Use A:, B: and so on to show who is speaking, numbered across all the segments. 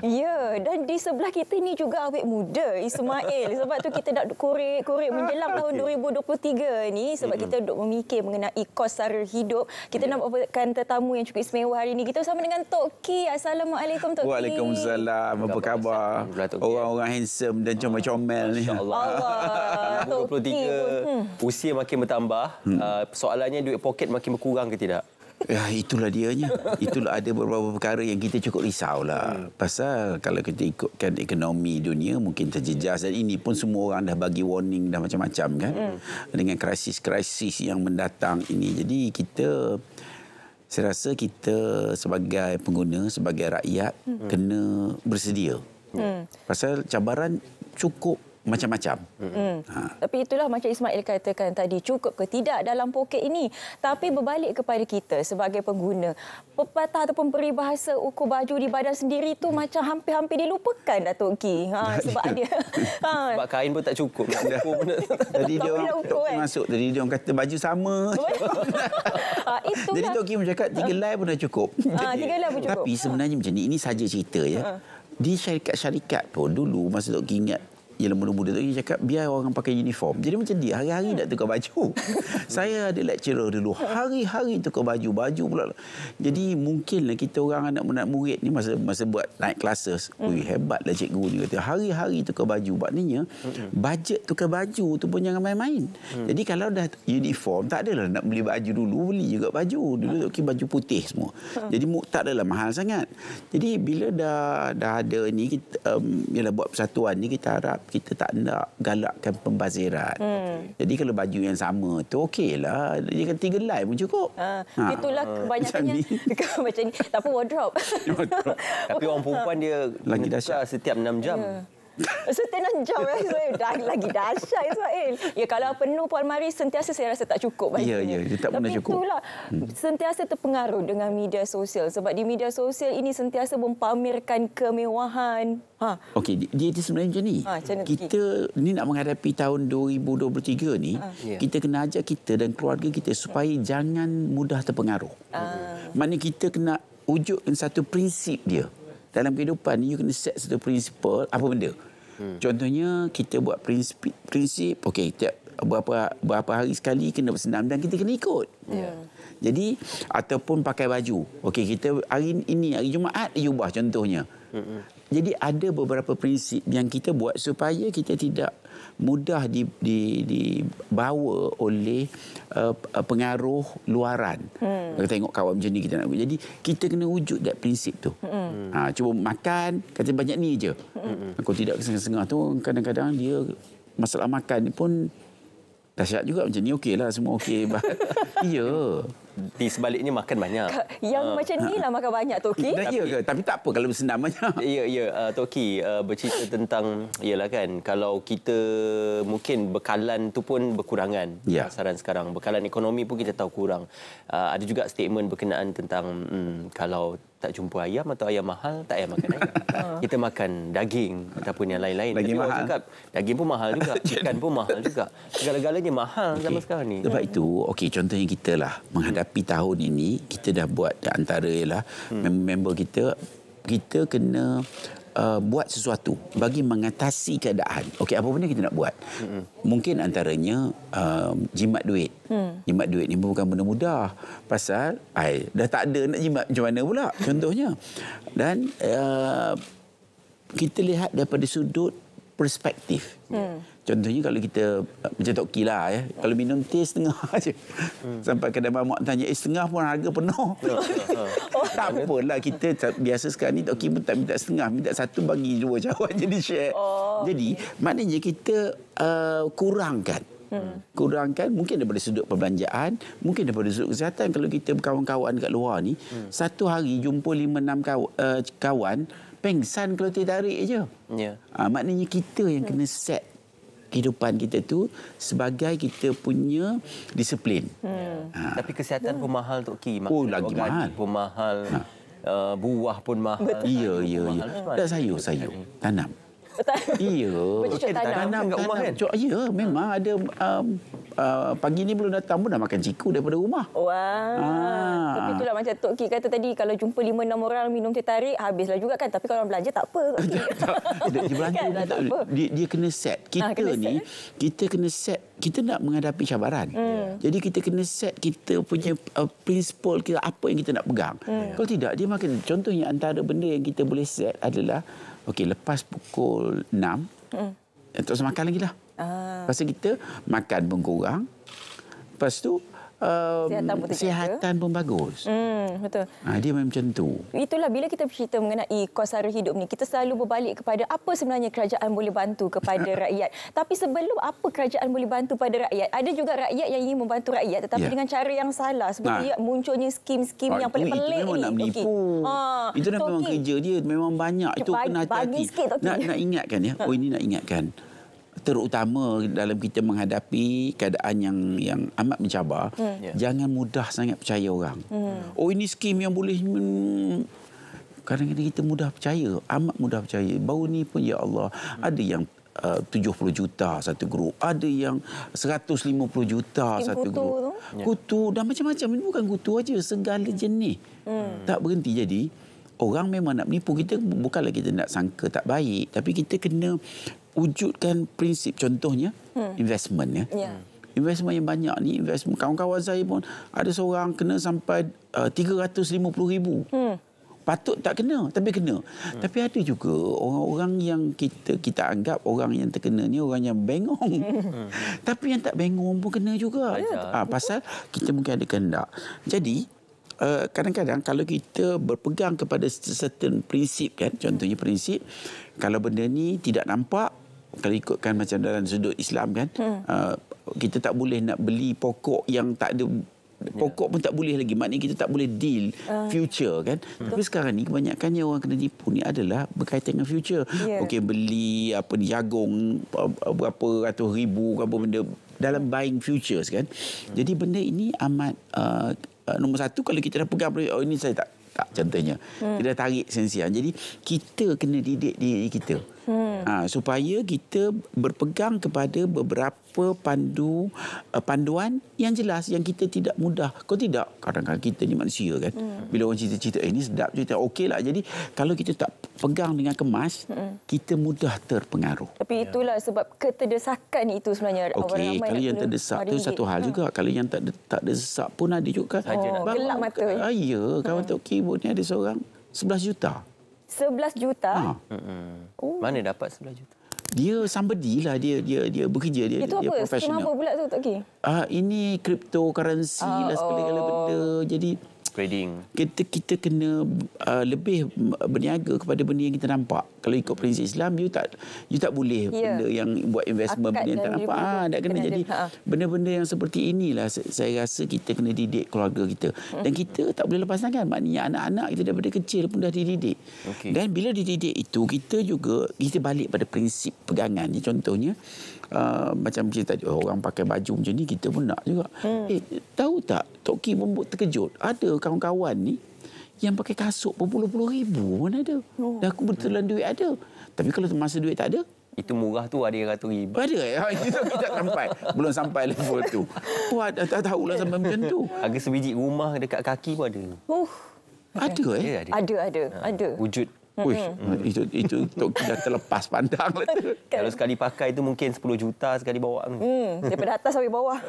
A: Ya, dan di sebelah kita ni juga awet muda, Ismail. Sebab tu kita nak korek-korek menjelang tahun 2023 ni. Sebab kita duk memikir mengenai kos sara hidup. Kita nak bawakan tetamu yang cukup istimewa hari ni. Kita bersama dengan Tok Ki. Assalamualaikum, Tok Ki.
B: Waalaikumsalam. Apa khabar? Orang-orang handsome dan comel-comel ni.
A: Allah.
C: 2023, usia makin bertambah. Soalannya duit poket makin berkurang ke tidak?
B: Ya, itulah dianya. Itulah ada beberapa perkara yang kita cukup risaulah. Pasal kalau kita ikutkan ekonomi dunia mungkin terjejas, dan ini pun semua orang dah bagi warning dah macam-macam kan. Dengan krisis-krisis yang mendatang ini. Jadi saya rasa kita sebagai pengguna, sebagai rakyat kena bersedia. Pasal cabaran cukup macam-macam.
A: Tapi itulah macam Ismail katakan tadi, cukup ke tidak dalam poket ini. Tapi berbalik kepada kita sebagai pengguna, pepatah ataupun peribahasa ukur baju di badan sendiri tu macam hampir-hampir dilupakan, Datuk Ki. Sebab dia
C: sebab kain pun tak cukup.
B: Jadi dia orang masuk, jadi dia orang kata baju sama. Jadi Tok Ki bercakap 3 helai pun dah cukup.
A: 3 helai pun cukup.
B: Tapi sebenarnya macam ni, ini saja cerita ya. Di syarikat-syarikat pun dulu masa Tok Ki ingat, ialah muda-muda tu, dia cakap biar orang pakai uniform. Jadi macam dia hari-hari nak tukar baju. Saya ada lecturer dulu, hari-hari tukar baju pula. Jadi mungkinlah kita orang anak murid ni masa buat naik classes, hebatlah cikgu ni kata hari-hari tukar baju. Maknanya bajet tukar baju tu pun jangan main-main. Jadi kalau dah uniform, tak adalah nak beli baju dulu, beli juga baju. Dulu baju putih semua. Jadi tak adalah mahal sangat. Jadi bila dah ada ni, kita ialah buat persatuan ni, kita harap kita tak nak galakkan pembaziran. Jadi kalau baju yang sama tu okeylah. Dia kan 3 helai pun cukup.
A: Itulah kebanyakannya macam ni. Tak apa, wardrobe.
C: Tapi orang perempuan dia
B: lagi dahsyat
C: setiap 6 jam.
A: Setiap 6 jam dah lagi dahsyat, Ismail. Ya, kalau penuh Puan Mari sentiasa saya rasa tak cukup baju.
B: Ya, dia tak pernah cukup.
A: Itulah sentiasa terpengaruh dengan media sosial. Sebab di media sosial ini sentiasa mempamerkan kemewahan.
B: Okey, dia sebenarnya macam ni. Kita ni nak menghadapi tahun 2023 ni, kita kena ajak kita dan keluarga kita supaya jangan mudah terpengaruh. Maknanya kita kena wujudkan satu prinsip dia. Dalam kehidupan ni, you kena set satu prinsipal apa benda. Contohnya, kita buat prinsip okey, tiap berapa hari sekali kena bersenam dan kita kena ikut. Jadi, ataupun pakai baju. Okey, kita hari ini, hari Jumaat, you ubah contohnya. Jadi, ada beberapa prinsip yang kita buat supaya kita tidak mudah dibawa oleh pengaruh luaran. Kita tengok kawan macam ni, kita nak. Jadi, kita kena wujud that prinsip tu. Cuba makan, kata banyak ni je. Kalau tidak kesengah-sengah tu, kadang-kadang dia masalah makan ni pun dahsyat juga. Macam ni okeylah, semua okey. Ya.
C: Di sebaliknya makan banyak.
A: Yang macam ni lah makan banyak, Tok Ki.
B: Ya ke? Tapi tak apa kalau bersenam banyak.
C: Ya, Tok Ki bercerita tentang, yalah kan, kalau kita mungkin bekalan tu pun berkurangan. Pasaran sekarang. Bekalan ekonomi pun kita tahu kurang. Ada juga statement berkenaan tentang kalau tak jumpa ayam atau ayam mahal, tak payah makan ayam. Kita makan daging ataupun yang lain-lain.
B: Tapi
C: orang cakap daging pun mahal juga, ikan pun mahal juga. Segala-galanya mahal zaman sekarang ni.
B: Sebab itu, contohnya kita lah menghadapi tahun ini, kita dah buat antara ialah member kita kena buat sesuatu bagi mengatasi keadaan. Okey, apa benda kita nak buat? Mungkin antaranya jimat duit. Jimat duit ni bukan benda mudah. Pasal dah tak ada nak jimat macam mana pula contohnya. Dan kita lihat daripada sudut perspektif. Contohnya kalau kita macam Tok Ki lah ya, kalau minum teh setengah aje. Sampai kedai mamak tanya, setengah pun harga penuh. Tak apalah, kita biasa sekarang ni Tok Ki pun tak minta setengah, minta satu bagi 2 cawan jadi share. Jadi maknanya kita kurangkan. Mungkin daripada sudut perbelanjaan, mungkin daripada sudut kesihatan. Kalau kita berkawan-kawan kat luar ni, satu hari jumpa 5-6 kawan, pengsan kalau teh tarik je. Maknanya kita yang kena set kehidupan kita tu sebagai kita punya disiplin.
C: Tapi kesihatan pun mahal, Tok Ki.
B: Lagi mahal.
C: Pun mahal. Buah pun mahal.
B: Ya. Dan sayur tanam. Ya.
A: Bercucuk tanam
B: kat rumah kan? Ya, memang ada pagi ni belum datang pun dah makan ciku daripada rumah.
A: Wah. Tapi itulah macam Tok Ki kata tadi, kalau jumpa 5-6 orang minum teh tarik, habislah juga kan. Tapi kalau orang belanja tak apa.
B: Dia belanja kan, tak apa. Dia kena set. Kita ni, kita kena set. Kita nak menghadapi cabaran. Jadi kita kena set kita punya prinsipal kita, apa yang kita nak pegang. Kalau tidak, dia makin. Contohnya antara benda yang kita boleh set adalah, okey, lepas pukul 6, tak usah makan lagi lah. Lepas tu kita makan pun kurang. Lepas tu kesihatan pun bagus.
A: Betul.
B: Dia macam tu.
A: Itulah bila kita bercerita mengenai kos sara hidup ni, kita selalu berbalik kepada apa sebenarnya kerajaan boleh bantu kepada rakyat. Tapi sebelum apa kerajaan boleh bantu pada rakyat, ada juga rakyat yang ingin membantu rakyat tetapi dengan cara yang salah. Seperti munculnya skim-skim yang pelik-pelik ni.
B: Itu memang nak menipu. Itu dah memang kerja dia. Memang banyak. Itu kena hati-hati. Nak ingatkan ya. Ini nak ingatkan. Terutama dalam kita menghadapi keadaan yang amat mencabar, jangan mudah sangat percaya orang. Ini skim yang boleh. Kadang-kadang kita mudah percaya, amat mudah percaya. Baru ni pun ya Allah, ada yang 70 juta satu grup, ada yang 150 juta satu grup. Kutu dan macam-macam. Ini bukan kutu aja, segala jenis. Tak berhenti. Jadi orang memang nak menipu kita. Bukanlah kita nak sangka tak baik, tapi kita kena wujudkan prinsip. Contohnya investment ya. Investment yang banyak ni, investment kawan-kawan saya pun ada seorang kena sampai 350,000. Patut tak kena, tapi kena. Tapi ada juga orang-orang yang kita anggap orang yang terkena ni orang yang bengong. Tapi yang tak bengong pun kena juga. Pasal kita mungkin ada kehendak. Jadi kadang-kadang kalau kita berpegang kepada certain prinsip kan, contohnya prinsip kalau benda ni tidak nampak, kalau ikutkan macam dalam sudut Islam kan, kita tak boleh nak beli pokok yang tak ada pokok pun tak boleh lagi. Maknanya kita tak boleh deal future kan. Tapi sekarang ni kebanyakannya orang kena tipu ni adalah berkaitan dengan future. Okey, beli jagung berapa ratus ribu, apa benda dalam buying futures kan. Jadi benda ini amat nombor satu, kalau kita dah pegang ini saya tak contohnya. Kita dah tarik sensian. Jadi kita kena didik diri kita. Supaya kita berpegang kepada beberapa panduan yang jelas, yang kita tidak mudah. Kalau tidak, kadang-kadang kita ni manusia kan. Bila orang cerita-cerita, ini sedap cerita, okey lah. Jadi kalau kita tak pegang dengan kemas, kita mudah terpengaruh.
A: Tapi itulah sebab keterdesakan itu sebenarnya.
B: Okey, kalau yang terdesak tu satu hal juga. Kalau yang tak desak pun ada juga kan.
A: Gelap mata.
B: Ya, kawan Tok Ki ni ada seorang 11 juta.
A: 11 juta?
C: Mana dapat 11 juta?
B: Dia somebody lah, dia bekerja, dia
A: itu
B: dia
A: apa?
B: profesional.
A: Skim apa pula tu Tok Ki?
B: Ini cryptocurrency lah, segala-gala benda. Jadi
C: trading.
B: Kita kena lebih berniaga kepada benda yang kita nampak. Kalau ikut prinsip Islam, you tak boleh benda yang buat investment benda yang tak nampak. Tak kena. Jadi benda-benda yang seperti inilah saya rasa kita kena didik keluarga kita. Dan kita tak boleh lepas tangan. Maknanya anak-anak kita daripada kecil pun dah dididik. Dan bila dididik itu, kita balik pada prinsip pegangan. Contohnya macam cerita tadi, orang pakai baju macam ni, kita pun nak juga. Tahu tak, Tok Ki pun terkejut. Ada kawan-kawan ni yang pakai kasut berpuluh-puluh ribu pun ada. Dah kebetulan duit ada. Tapi kalau masa duit tak ada,
C: itu murah tu ada yang ratus ribu.
B: Ada. Kita tak sampai. Belum sampai level tu. Tak tahulah sampai macam tu.
C: Harga sebiji rumah dekat kaki pun ada.
B: Ada
A: Ada.
C: Wujud.
B: Itu dah terlepas pandang lah tu.
C: Kalau sekali pakai tu mungkin 10 juta sekali bawa.
A: Daripada atas sampai bawah.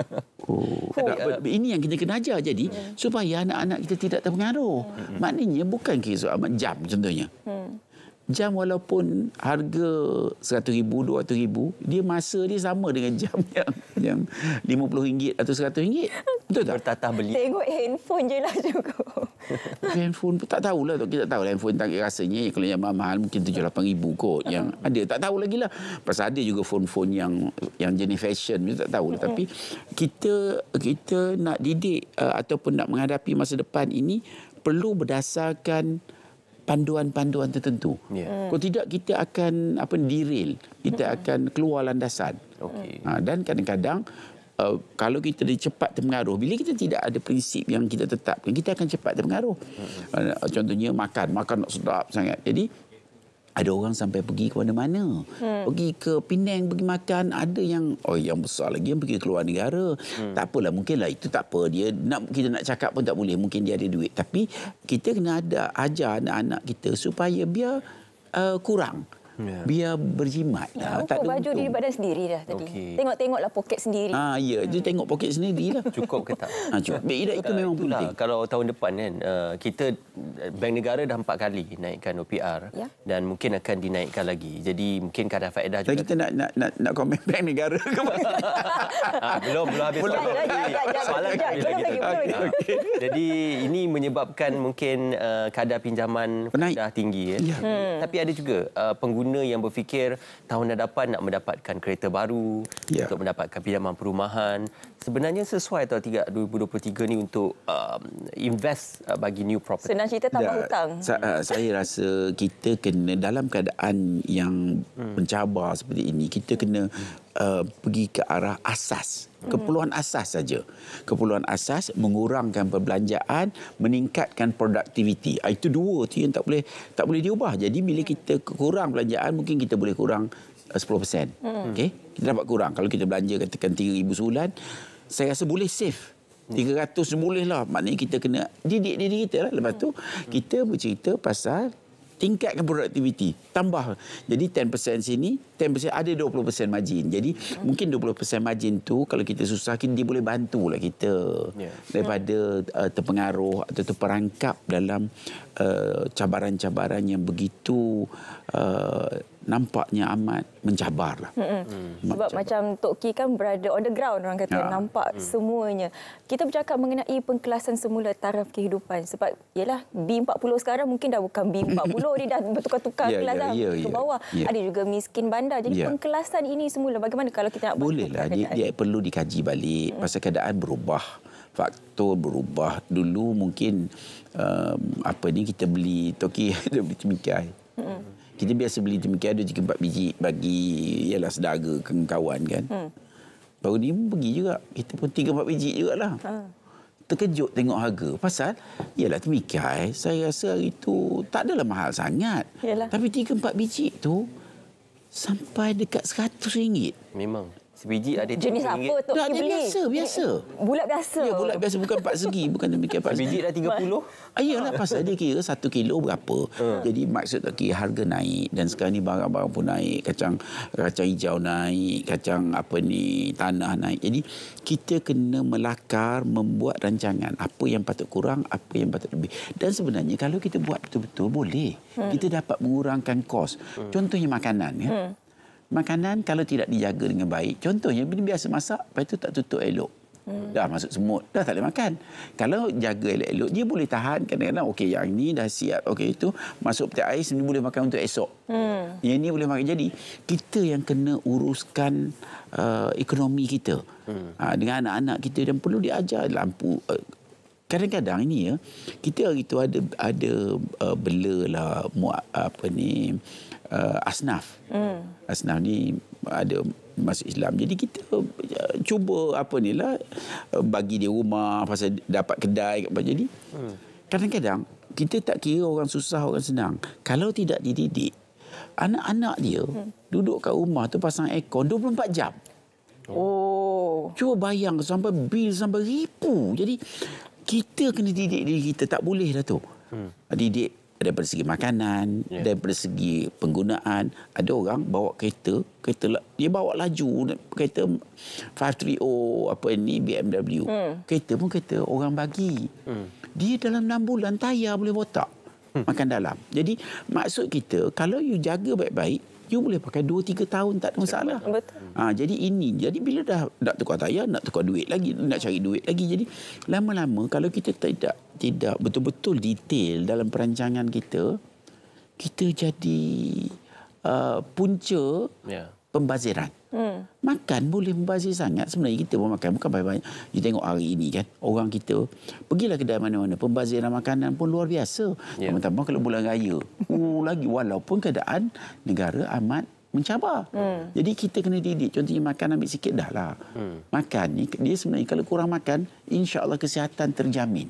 B: Ini yang kita kena ajar. Jadi supaya anak-anak kita tidak terpengaruh. Maknanya bukan kisah amat jam contohnya. Jam walaupun harga 100,000, 200,000, dia masa dia sama dengan jam yang RM50 atau RM100. Betul tak?
C: Bertatah beli.
A: Tengok handphone je lah cukup.
B: Handphone pun tak tahulah. Kita tak tahu handphone tak rasanya. Kalau yang mahal mungkin 7-8 ribu kot. Yang ada tak tahu lagi lah. Pasal ada juga phone-phone yang jenis fashion. Kita tak tahu. Tapi kita nak didik ataupun nak menghadapi masa depan ini perlu berdasarkan panduan-panduan tertentu. Kalau tidak, kita akan derail. Kita akan keluar landasan. Dan kadang-kadang kalau kita cepat terpengaruh, bila kita tidak ada prinsip yang kita tetapkan, kita akan cepat terpengaruh. Contohnya makan nak sedap sangat. Jadi Ada orang sampai pergi ke mana-mana. Pergi ke Penang, pergi makan. Ada yang besar lagi yang pergi ke luar negara. Tak apalah, mungkinlah itu tak apa. Kita nak cakap pun tak boleh. Mungkin dia ada duit. Tapi kita kena ajar anak-anak kita supaya biar kurang. Biar berjimat.
A: Ukur baju di badan sendiri dah tadi. Tengok-tengoklah poket sendiri.
B: Ya, dia tengok poket sendiri lah.
C: Cukup ke tak?
B: Cukup. Itu memang penting.
C: Kalau tahun depan kan, kita Bank Negara dah 4 kali naikkan OPR dan mungkin akan dinaikkan lagi. Jadi mungkin kadar faedah juga.
B: Kita nak komen Bank Negara ke mana?
C: Belum habis soalan. Jadi ini menyebabkan mungkin kadar pinjaman dah tinggi. Tapi ada juga pengguna yang berfikir tahun hadapan nak mendapatkan kereta baru, untuk mendapatkan pinjaman perumahan. Sebenarnya sesuai atau tidak 2023 ni untuk invest bagi new property?
A: Senang cerita tambah hutang.
B: Saya rasa kita kena dalam keadaan yang mencabar seperti ini, kita kena pergi ke arah asas. Keperluan asas saja. Keperluan asas, mengurangkan perbelanjaan, meningkatkan produktiviti. Itu dua tu yang tak boleh diubah. Jadi bila kita kurang belanjaan, mungkin kita boleh kurang 10%. Okey? Kita dapat kurang. Kalau kita belanja katakan 3,000 sebulan, saya rasa boleh save 300 boleh lah. Maknanya kita kena didik diri kita lah. Lepas tu kita bercerita pasal tingkatkan produktiviti. Tambah. Jadi 10% sini, 10% ada 20% margin. Jadi mungkin 20% margin tu kalau kita susah, dia boleh bantulah kita daripada terpengaruh atau terperangkap dalam cabaran-cabaran yang begitu nampaknya amat mencabar lah.
A: Sebab macam Tok Ki kan berada on the ground, orang kata nampak semuanya. Kita bercakap mengenai pengkelasan semula taraf kehidupan. Sebab yalah B40 sekarang mungkin dah bukan B40, dia dah bertukar-tukar kelas ke bawah. Ada juga miskin bandar. Jadi pengkelasan ini semula bagaimana kalau kita nak
B: boleh lah, dia perlu dikaji balik. Pasal keadaan berubah, faktor berubah. Dulu mungkin kita beli Toki ada beli cemikai. Kita biasa beli cemikai ada 3-4 biji bagi ialah saudara kawan kan. Baru ni pergi juga, kita pun 3-4 biji jugalah. Terkejut tengok harga. Pasal ialah cemikai, saya rasa hari tu tak adalah mahal sangat. Tapi 3-4 biji tu sampai dekat RM100.
C: Memang. Sebiji ada
A: jenis apa Tok Ki beli?
B: Biasa.
A: Bulat biasa.
B: Ya, bulat biasa, bukan 4 segi, bukan demikian 4 segi.
C: Biji dah 30.
B: Iyalah, pasal dia kira 1 kilo berapa. Jadi maksud Tok Ki harga naik dan sekarang ni barang-barang pun naik, kacang hijau naik, kacang tanah naik. Jadi kita kena melakar, membuat rancangan apa yang patut kurang, apa yang patut lebih. Dan sebenarnya kalau kita buat betul-betul boleh. Kita dapat mengurangkan kos. Contohnya makanan ya. Makanan kalau tidak dijaga dengan baik, contohnya biasa masak, lepas itu tak tutup elok. Dah masuk semut, dah tak boleh makan. Kalau jaga elok-elok, dia boleh tahan. Kadang-kadang, okey yang ni dah siap, okey itu masuk peti ais, ni boleh makan untuk esok. Yang ni boleh makan. Jadi, kita yang kena uruskan ekonomi kita. Dengan anak-anak kita dan perlu diajar lampu. Kadang-kadang ini kita hari tu ada bela lah asnaf. Asnaf ni ada masuk Islam. Jadi kita cuba bagi dia rumah pasal dapat kedai. Jadi kadang-kadang kita tak kira orang susah orang senang. Kalau tidak dididik, anak-anak dia duduk kat rumah tu pasang aircon 24 jam. Cuba bayang sampai bil sampai ribu. Jadi kita kena didik diri kita, tak boleh lah tu. Didik daripada segi makanan, daripada segi penggunaan. Ada orang bawa kereta dia bawa laju kereta 530 BMW. Kereta pun kereta orang bagi. Dia dalam 6 bulan tayar boleh botak makan dalam. Jadi maksud kita kalau you jaga baik-baik, you boleh pakai 2-3 tahun tak ada masalah.
A: Betul.
B: Jadi bila dah nak tukar tayar, nak tukar duit lagi, nak cari duit lagi. Jadi lama-lama kalau kita tidak betul-betul detail dalam perancangan kita jadi punca pembaziran. Makan boleh membazir sangat. Sebenarnya kita pun makan bukan banyak-banyak. You tengok hari ini kan, orang kita pergilah kedai mana-mana, pembaziran makanan pun luar biasa. Terutama kalau bulan raya. Lagi walaupun keadaan negara amat mencabar. Jadi kita kena didik. Contohnya makan ambil sikit dah lah. Makan ni dia sebenarnya kalau kurang makan, insya-Allah kesihatan terjamin.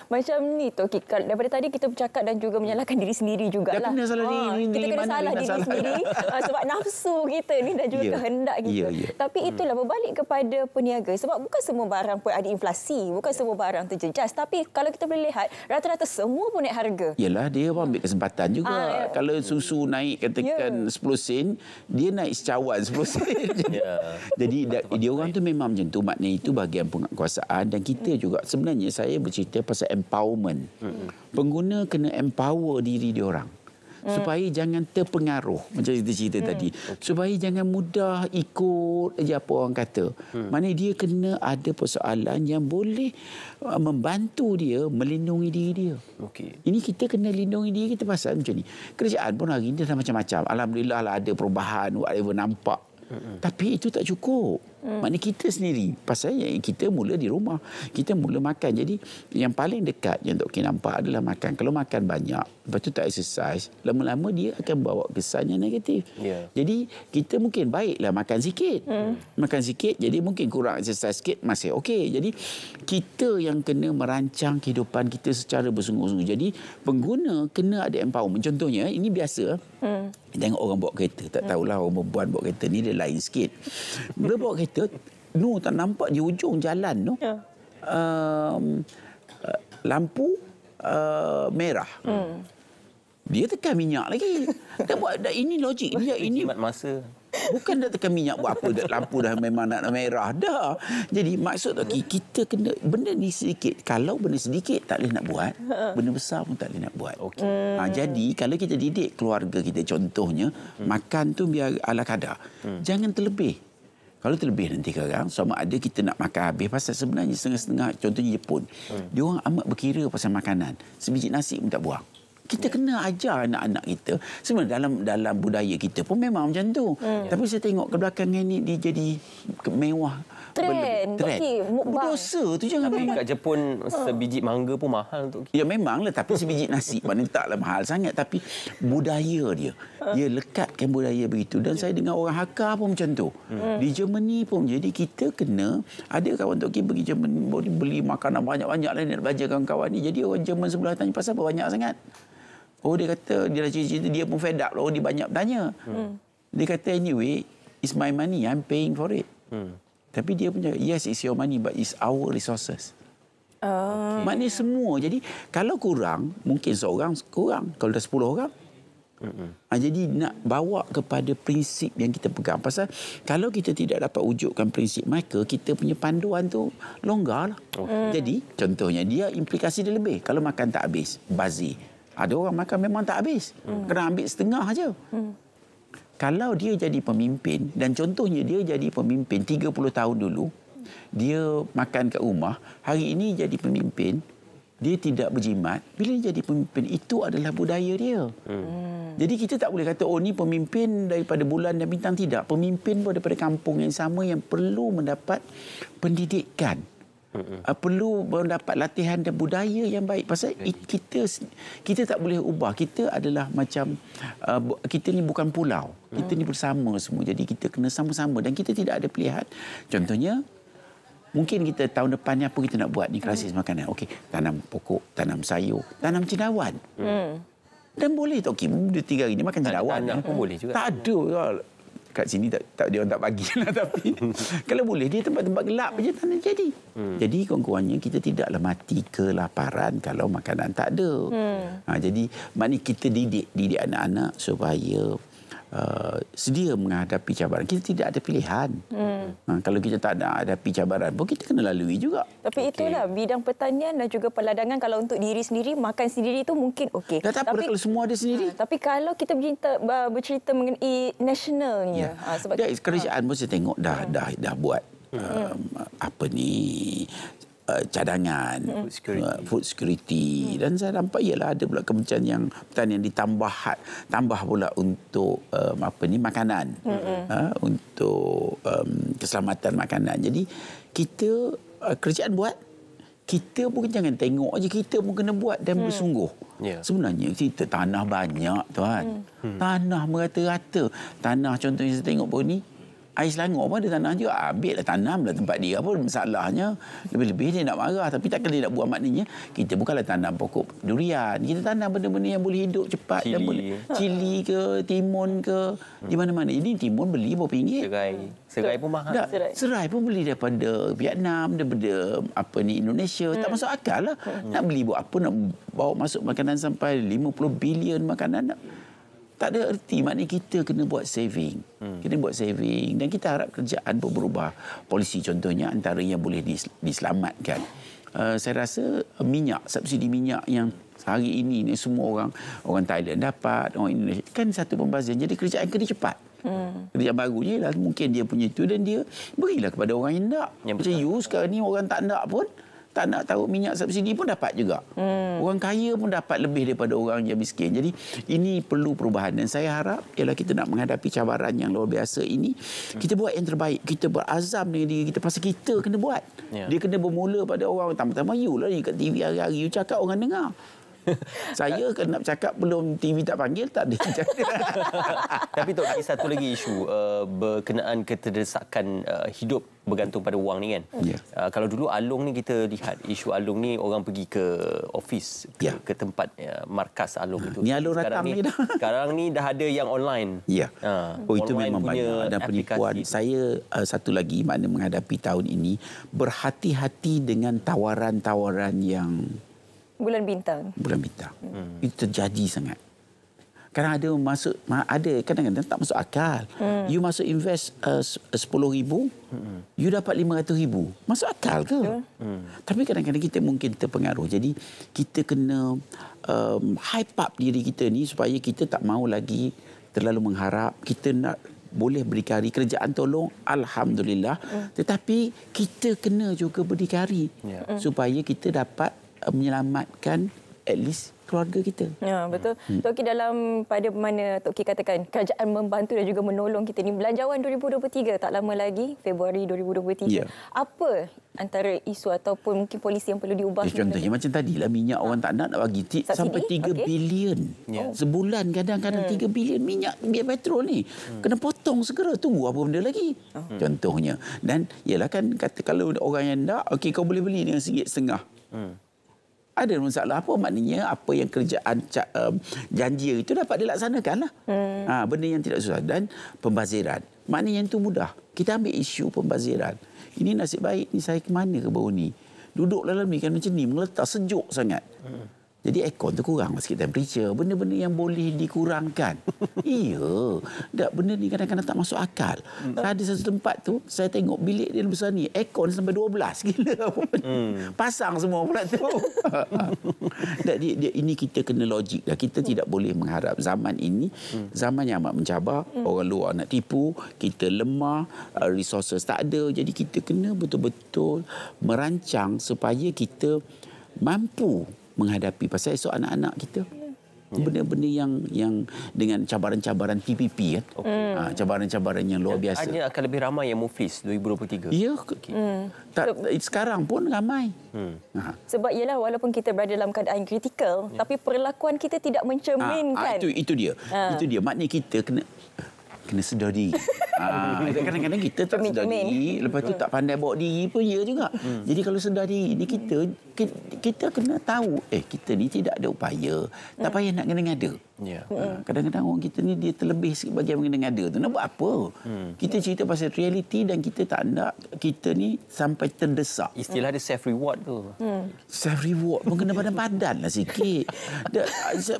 A: Macam ni tu, daripada tadi kita bercakap dan juga menyalahkan diri sendiri jugalah.
B: Dah kena salah diri,
A: kita kena salah diri sendiri sebab nafsu kita ni dan juga kehendak kita. Tapi itulah berbalik kepada peniaga, sebab bukan semua barang pun ada inflasi, bukan semua barang terjejas. Tapi kalau kita boleh lihat, rata-rata semua pun naik harga.
B: Yelah, dia pun ambil kesempatan juga. Kalau susu naik katakan 10 sen, dia naik secawan 10 sen. Jadi dia orang tu memang macam tu. Maknanya itu bahagian penguasaan. Dan kita juga, sebenarnya saya bercerita pasal empowerment. Pengguna kena empower diri dia orang. Supaya jangan terpengaruh, macam kita cerita tadi. Supaya jangan mudah ikut je apa orang kata. Maknanya dia kena ada persoalan yang boleh membantu dia melindungi diri dia. Ini kita kena lindungi diri kita pasal macam ni. Kerajaan pun hari ni dah macam-macam. Alhamdulillah lah ada perubahan, whatever nampak. Tapi itu tak cukup. Maknanya kita sendiri, pasal kita mula di rumah, kita mula makan. Jadi yang paling dekat yang Tok Kim nampak adalah makan. Kalau makan banyak, lepas tu tak exercise, lama-lama dia akan bawa kesan yang negatif. Jadi kita mungkin baiklah makan sikit. Makan sikit, jadi mungkin kurang exercise sikit, masih okey. Jadi kita yang kena merancang kehidupan kita secara bersungguh-sungguh. Jadi pengguna kena ada empowerment. Contohnya, ini biasa. Tengok orang bawa kereta, tak tahulah orang perempuan bawa kereta ni dia lain sikit. Dia bawa kereta, tak nampak di ujung jalan tu. Lampu merah. Dia tekan minyak lagi. Ini logik. Ini
C: masa.
B: Bukan dah tekan minyak buat apa, lampu dah memang nak merah dah. Jadi maksud tu kita kena benda ni sedikit. Kalau benda sedikit tak boleh nak buat, benda besar pun tak boleh nak buat. Jadi kalau kita didik keluarga kita, contohnya makan tu biar ala kadar. Jangan terlebih. Kalau terlebih nanti sekarang, sama ada kita nak makan habis. Pasal sebenarnya setengah-setengah, contohnya Jepun. Dia orang amat berkira pasal makanan. Sebiji nasi pun tak buang. Kita kena ajar anak-anak kita. Sebenarnya dalam budaya kita pun memang macam tu. Tapi saya tengok kebelakangan ni dia jadi mewah.
A: Trend.
B: Berdosa tu jangan
C: memang. Kat Jepun sebiji mangga pun mahal untuk kita.
B: Ya memanglah, tapi sebiji nasi maknanya taklah mahal sangat, tapi budaya dia. Dia lekatkan budaya begitu. Dan saya dengar orang Hakka pun macam tu. Di Germany pun. Jadi kita kena, ada kawan Tok Kim pergi Germany beli makanan banyak-banyak lah nak baca kawan-kawan ni. Jadi orang Jerman sebelah tanya pasal apa banyak sangat. Dia kata, dia dah cerita dia pun fed up lah. Dia banyak bertanya. Dia kata, anyway, it's my money. I'm paying for it. Tapi dia pun cakap, yes, it's your money, but it's our resources. Maknanya semua. Jadi, kalau kurang, mungkin seorang kurang. Kalau dah 10 orang. Jadi, nak bawa kepada prinsip yang kita pegang. Pasal, kalau kita tidak dapat wujudkan prinsip, maka kita punya panduan tu longgar lah. Jadi, contohnya, dia implikasi dia lebih. Kalau makan tak habis, bazir. Ada orang makan memang tak habis. Kena ambil setengah aja. Kalau dia jadi pemimpin, dan contohnya dia jadi pemimpin 30 tahun dulu, dia makan kat rumah, hari ini jadi pemimpin, dia tidak berjimat, bila dia jadi pemimpin, itu adalah budaya dia. Jadi kita tak boleh kata, ni pemimpin daripada bulan dan bintang. Tidak. Pemimpin pun daripada kampung yang sama yang perlu mendapat pendidikan. Perlu mendapat latihan dan budaya yang baik. Pasal kita tak boleh ubah. Kita adalah macam kita ni bukan pulau. Kita ni bersama semua. Jadi kita kena sama-sama dan kita tidak ada pilihan. Contohnya, mungkin kita tahun depan ni apa kita nak buat ni, krisis makanan. Okey, tanam pokok, tanam sayur, tanam cendawan. Dan boleh Tok Kim 2-3 hari ni makan cendawan.
C: Tanam pun boleh juga.
B: Tak ada. Kat sini tak dia orang tak bagilah, tapi kalau boleh dia tempat-tempat gelap je tanah jadi. Jadi kurang-kurangnya kita tidaklah mati kelaparan kalau makanan tak ada. Jadi maknanya kita didik anak-anak supaya sedia menghadapi cabaran. Kita tidak ada pilihan. Kalau kita tak nak hadapi cabaran pun kita kena lalui juga.
A: Tapi itulah bidang pertanian dan juga perladangan. Kalau untuk diri sendiri, makan sendiri itu mungkin okey.
B: Tak apa kalau semua ada sendiri.
A: Tapi kalau kita bercerita mengenai nasionalnya.
B: Sebab kerajaan pun saya tengok dah buat cadangan, food security, dan saya nampak ialah ada pula kementerian yang pertanian tambah pula untuk makanan, untuk keselamatan makanan. Jadi kita kerajaan buat, kita pun jangan tengok aja, kita pun kena buat dan bersungguh. Sebenarnya kita tanah banyak tuan. Tanah merata-rata. Tanah contohnya saya tengok pun ni Air Selangor pun ada tanah juga. Ambil lah, tanam lah tempat dia. Apa masalahnya? Lebih-lebih dia nak marah. Tapi takkan dia nak buat, maknanya kita bukanlah tanam pokok durian. Kita tanam benda-benda yang boleh hidup cepat.
C: Cili.
B: Dan boleh, cili ke, timun ke, di mana-mana. Jadi timun beli berapa ringgit?
C: Serai pun mahal.
B: Serai pun beli daripada Vietnam, daripada Indonesia. Tak masuk akal lah. Nak beli buat apa? Nak bawa masuk makanan sampai 50 bilion makanan. Tak ada erti. Maknanya kita kena buat saving. Kena buat saving. Dan kita harap kerjaan pun berubah. Polisi contohnya antara yang boleh diselamatkan. Saya rasa minyak, subsidi minyak yang hari ini ni semua orang Thailand dapat, orang Indonesia. Kan satu pembazian. Jadi kerjaan kena cepat. Kerjaan barunya ialah mungkin dia punya itu dan dia berilah kepada orang yang nak. Macam you sekarang ni orang tak nak pun, tak nak tahu minyak subsidi pun dapat juga. Orang kaya pun dapat lebih daripada orang yang miskin. Jadi ini perlu perubahan dan saya harap ialah kita nak menghadapi cabaran yang luar biasa ini, kita buat yang terbaik. Kita berazam dengan diri kita pasal kita kena buat. Dia kena bermula pada orang. Pertama-tama you lah kat TV hari-hari you cakap orang dengar. Saya kan nak bercakap belum TV tak panggil tak ada.
C: Tapi Tok, satu lagi isu berkenaan keterdesakan hidup bergantung pada wang ni kan. Kalau dulu Along ni kita lihat isu Along ni orang pergi ke office ke tempat markas Along itu.
B: Ni Along datang ni dah.
C: Sekarang ni dah ada yang online.
B: Ya. Itu memang banyak dan penipuan. Saya satu lagi makna menghadapi tahun ini berhati-hati dengan tawaran-tawaran yang
A: Bulan bintang.
B: Itu terjadi sangat. Kadang ada masuk, ada kadang-kadang tak masuk akal. You masuk invest 10,000, you dapat 500,000. Masuk akal ke? Tapi kadang-kadang kita mungkin terpengaruh. Jadi kita kena hype up diri kita ni supaya kita tak mahu lagi terlalu mengharap. Kita nak boleh berdikari, kerjaan tolong, alhamdulillah. Tetapi kita kena juga berdikari supaya kita dapat menyelamatkan at least keluarga kita.
A: Ya, betul. Tok Ki, dalam pada mana Tok Ki katakan kerajaan membantu dan juga menolong kita ni, Belanjawan 2023 tak lama lagi, Februari 2023. Apa antara isu ataupun mungkin polisi yang perlu diubah?
B: Contohnya macam tadilah minyak orang tak nak bagi sampai 3 bilion. Sebulan kadang-kadang 3 bilion minyak biar petrol ni. Kena potong segera, tunggu apa benda lagi. Contohnya. Dan ialah kan kata kalau orang yang tak, okey kau boleh beli dengan RM1.50. Ada masalah apa? Maknanya apa yang kerjaan janji itu dapat dilaksanakan lah. Benda yang tidak susah. Dan pembaziran. Maknanya yang itu mudah. Kita ambil isu pembaziran. Ini nasib baik ni saya ke mana ke baru ni. Duduk dalam ni kan macam ni, meletak sejuk sangat. Jadi aircon tu kurang sikit temperature. Benda-benda yang boleh dikurangkan. Iya. Tak, benda ni kadang-kadang tak masuk akal. Ada satu tempat tu, saya tengok bilik dia besar ni, aircon sampai 12. Gila pun. Pasang semua pula tu. Ini kita kena logik dah. Kita tidak boleh mengharap zaman ini, zaman yang amat mencabar. Orang luar nak tipu, kita lemah, resources tak ada. Jadi kita kena betul-betul merancang supaya kita mampu menghadapi pasal esok anak-anak kita. Benda-benda yang dengan cabaran-cabaran PPP kan. Cabaran-cabaran yang luar biasa.
C: Hanya akan lebih ramai yang muflis 2023.
B: Ya. Sekarang pun ramai.
A: Sebab ialah walaupun kita berada dalam keadaan kritikal, tapi perlakuan kita tidak mencerminkan.
B: Itu dia. Itu dia. Maknanya kita kena sedar diri. Kadang-kadang kita tak sedar diri, lepas tu tak pandai bawa diri pun ya juga. Jadi kalau sedar diri ni kita kena tahu kita ni tidak ada upaya, tak payah nak ngada-ngada. Kadang-kadang orang kita ni dia terlebih sikit bagian mengada-ngada tu. Nak buat apa? Kita cerita pasal reality dan kita tak nak kita ni sampai terdesak.
C: Istilah dia self reward tu.
B: Self reward pun kena padan-padan lah sikit.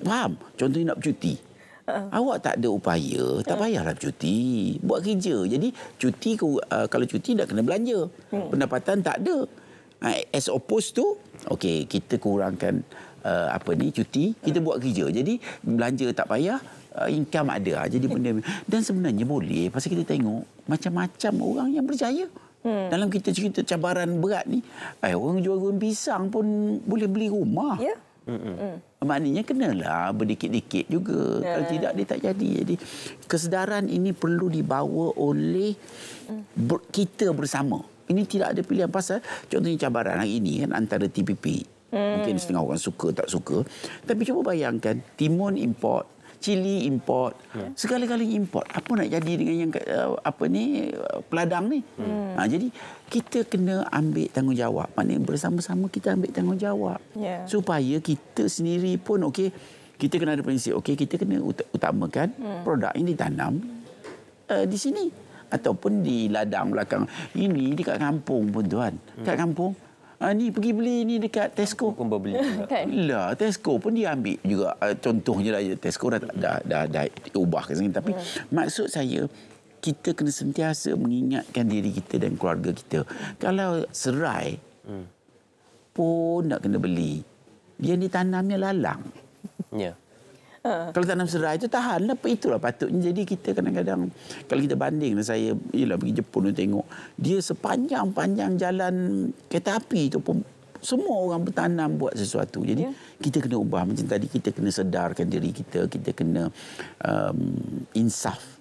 B: Faham? Contohnya nak bercuti. Awak tak ada upaya, tak payahlah bercuti. Buat kerja. Jadi cuti kalau cuti dah kena belanja. Pendapatan tak ada. As opposed to okey, kita kurangkan cuti, kita buat kerja. Jadi belanja tak payah, income ada. Jadi benda dan sebenarnya boleh pasal kita tengok macam-macam orang yang berjaya. Dalam kita cerita cabaran berat ni, orang jual goreng pisang pun boleh beli rumah.
A: Ya.
B: Maknanya kenalah berdikit-dikit juga. Kalau tidak dia tak jadi. Jadi kesedaran ini perlu dibawa oleh kita bersama. Ini tidak ada pilihan pasal contohnya cabaran hari ini kan antara TPP. Mungkin setengah orang suka tak suka. Tapi cuba bayangkan timun import Cili import. Segala-galanya import. Apa nak jadi dengan yang peladang ni? Jadi kita kena ambil tanggungjawab. Maknanya bersama-sama kita ambil tanggungjawab. Supaya kita sendiri pun kita kena ada prinsip. Kita kena utamakan produk yang ditanam di sini ataupun di ladang belakang. Ini dekat kampung pun tuan. Dekat kampung ni pergi beli ni dekat Tesco
C: pun berbeli
B: lah. Tesco pun dia ambil juga contohnya lah, Tesco dah ubah ke sini. Tapi maksud saya kita kena sentiasa mengingatkan diri kita dan keluarga kita. Kalau serai pun nak kena beli. Dia ditanamnya lalang.
C: Ya.
B: Kalau tanam serai itu tahanlah. Itulah patutnya. Jadi kita kadang-kadang kalau kita banding, saya pergi Jepun dan tengok dia sepanjang-panjang jalan kereta api itu pun semua orang bertanam buat sesuatu. Jadi kita kena ubah macam tadi, kita kena sedarkan diri kita, kita kena insaf.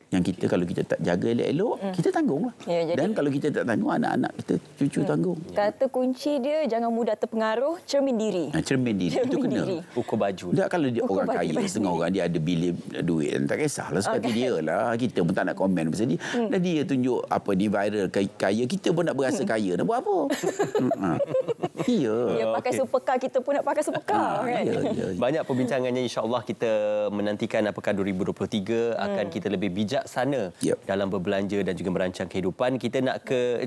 B: Yang kita kalau kita tak jaga elok-elok, kita tanggung lah. Dan kalau kita tak tanggung, anak-anak kita, cucu tanggung.
A: Kata kunci dia, jangan mudah terpengaruh, cermin diri.
B: Cermin diri. Itu kena.
C: Ukur baju.
B: Tak, kalau dia orang kaya, setengah orang dia ada bilik duit, tak kisahlah. Seperti dia lah. Kita pun tak nak komen pasal dia. Dan dia tunjuk di viral kaya, kita pun nak berasa kaya. Nak buat apa?
A: Dia pakai supercar, kita pun nak pakai supercar.
C: Banyak perbincangannya, insya-Allah kita menantikan apakah 2023 akan kita lebih bijaksana dalam berbelanja dan juga merancang kehidupan. Kita nak ke